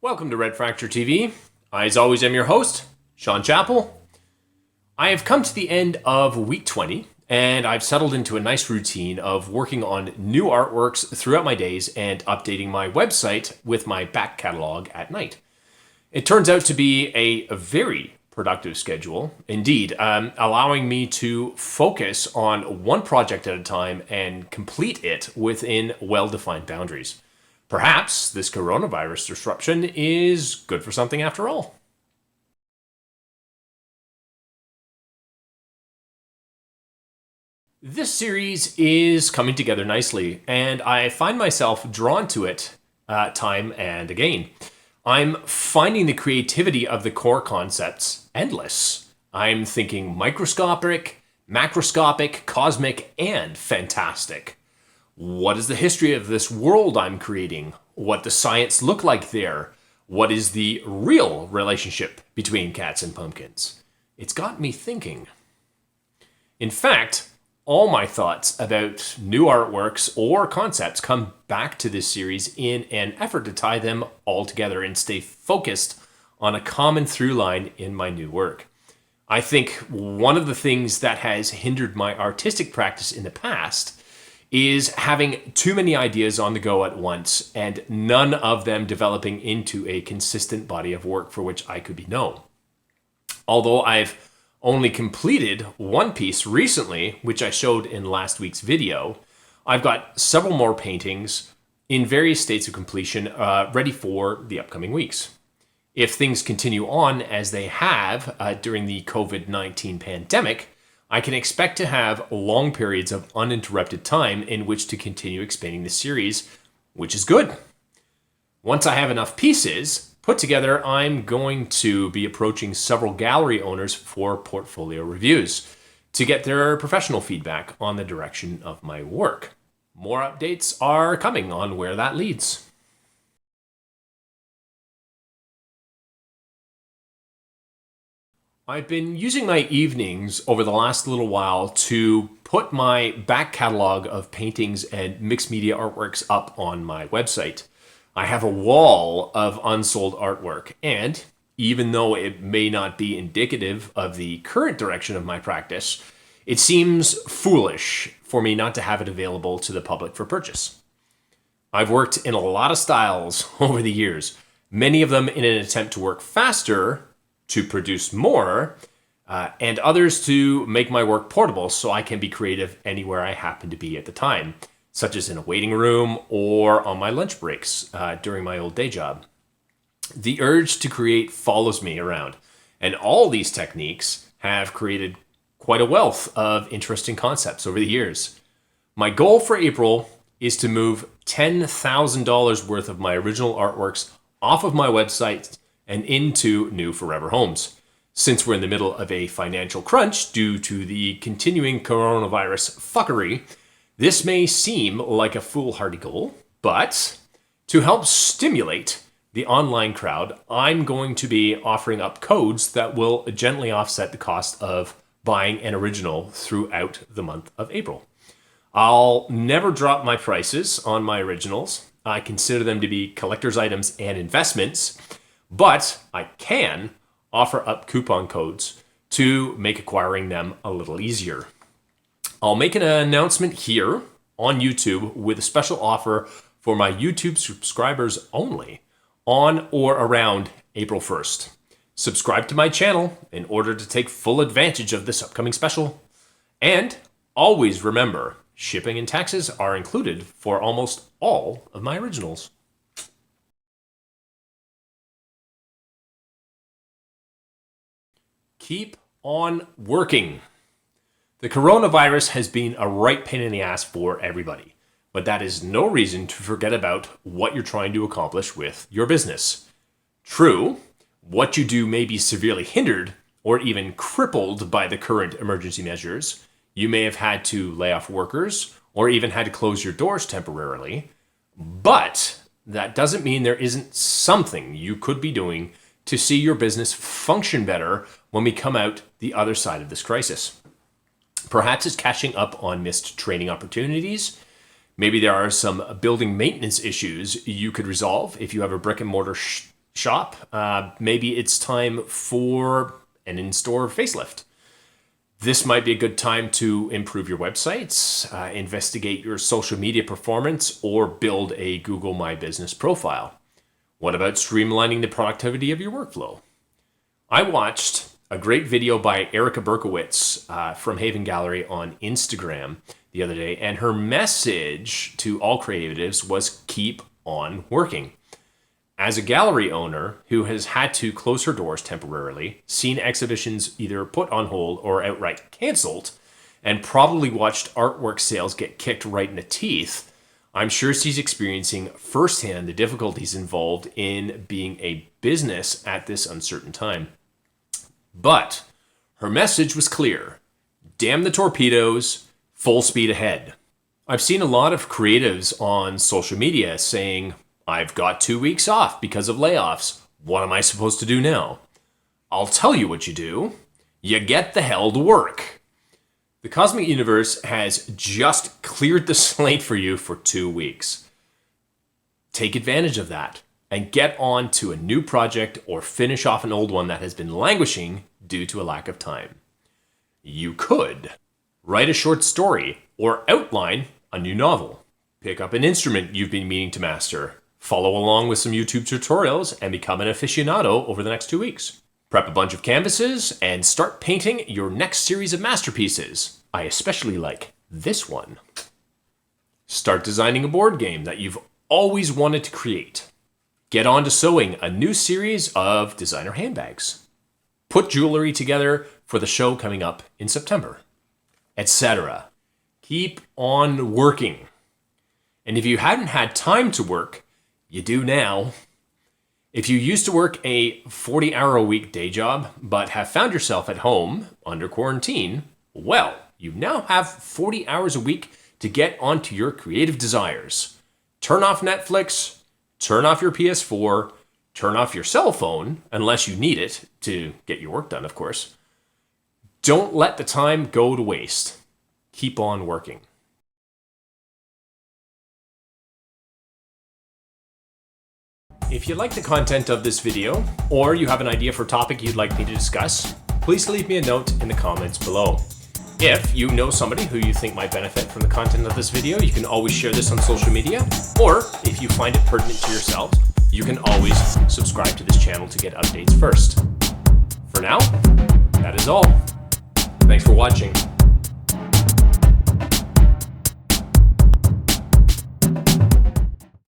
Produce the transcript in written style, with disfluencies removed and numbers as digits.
Welcome to Red Fracture TV. I, as always, am your host, Sean Chappell. I have come to the end of week 20, and I've settled into a nice routine of working on new artworks throughout my days and updating my website with my back catalog at night. It turns out to be a very productive schedule, indeed, allowing me to focus on one project at a time and complete it within well-defined boundaries. Perhaps this coronavirus disruption is good for something after all. This series is coming together nicely, and I find myself drawn to it time and again. I'm finding the creativity of the core concepts endless. I'm thinking microscopic, macroscopic, cosmic, and fantastic. What is the history of this world I'm creating? What does science look like there? What is the real relationship between cats and pumpkins? It's got me thinking. In fact, all my thoughts about new artworks or concepts come back to this series in an effort to tie them all together and stay focused on a common through line in my new work. I think one of the things that has hindered my artistic practice in the past is having too many ideas on the go at once and none of them developing into a consistent body of work for which I could be known. Although I've only completed one piece recently, which I showed in last week's video, I've got several more paintings in various states of completion ready for the upcoming weeks. If things continue on as they have during the COVID-19 pandemic, I can expect to have long periods of uninterrupted time in which to continue expanding the series, which is good. Once I have enough pieces put together, I'm going to be approaching several gallery owners for portfolio reviews to get their professional feedback on the direction of my work. More updates are coming on where that leads. I've been using my evenings over the last little while to put my back catalog of paintings and mixed media artworks up on my website. I have a wall of unsold artwork, and even though it may not be indicative of the current direction of my practice, it seems foolish for me not to have it available to the public for purchase. I've worked in a lot of styles over the years, many of them in an attempt to work faster, to produce more, and others to make my work portable so I can be creative anywhere I happen to be at the time, such as in a waiting room or on my lunch breaks during my old day job. The urge to create follows me around, and all these techniques have created quite a wealth of interesting concepts over the years. My goal for April is to move $10,000 worth of my original artworks off of my website and into new forever homes. Since we're in the middle of a financial crunch due to the continuing coronavirus fuckery, this may seem like a foolhardy goal, but to help stimulate the online crowd, I'm going to be offering up codes that will gently offset the cost of buying an original throughout the month of April. I'll never drop my prices on my originals. I consider them to be collector's items and investments, but I can offer up coupon codes to make acquiring them a little easier. I'll make an announcement here on YouTube with a special offer for my YouTube subscribers only on or around April 1st. Subscribe to my channel in order to take full advantage of this upcoming special. And always remember, shipping and taxes are included for almost all of my originals. Keep on working. The coronavirus has been a right pain in the ass for everybody, but that is no reason to forget about what you're trying to accomplish with your business. True, what you do may be severely hindered or even crippled by the current emergency measures. You may have had to lay off workers or even had to close your doors temporarily, but that doesn't mean there isn't something you could be doing to see your business function better when we come out the other side of this crisis. Perhaps it's catching up on missed training opportunities. Maybe there are some building maintenance issues you could resolve if you have a brick and mortar shop. Maybe it's time for an in-store facelift. This might be a good time to improve your websites, investigate your social media performance, or build a Google My Business profile. What about streamlining the productivity of your workflow? I watched a great video by Erica Berkowitz from Haven Gallery on Instagram the other day, and her message to all creatives was keep on working. As a gallery owner who has had to close her doors temporarily, seen exhibitions either put on hold or outright canceled, and probably watched artwork sales get kicked right in the teeth, I'm sure she's experiencing firsthand the difficulties involved in being a business at this uncertain time. But her message was clear. Damn the torpedoes, full speed ahead. I've seen a lot of creatives on social media saying, I've got 2 weeks off because of layoffs. What am I supposed to do now? I'll tell you what you do. You get the hell to work. The Cosmic Universe has just cleared the slate for you for 2 weeks. Take advantage of that and get on to a new project or finish off an old one that has been languishing due to a lack of time. You could write a short story or outline a new novel. Pick up an instrument you've been meaning to master. Follow along with some YouTube tutorials and become an aficionado over the next 2 weeks. Prep a bunch of canvases and start painting your next series of masterpieces. I especially like this one. Start designing a board game that you've always wanted to create. Get on to sewing a new series of designer handbags. Put jewelry together for the show coming up in September, etc. Keep on working. And if you hadn't had time to work, you do now. If you used to work a 40-hour-a-week day job, but have found yourself at home under quarantine, well, you now have 40 hours a week to get onto your creative desires. Turn off Netflix, turn off your PS4, turn off your cell phone, unless you need it to get your work done, of course. Don't let the time go to waste. Keep on working. If you like the content of this video, or you have an idea for a topic you'd like me to discuss, please leave me a note in the comments below. If you know somebody who you think might benefit from the content of this video, you can always share this on social media, or if you find it pertinent to yourself, you can always subscribe to this channel to get updates first. For now, that is all. Thanks for watching.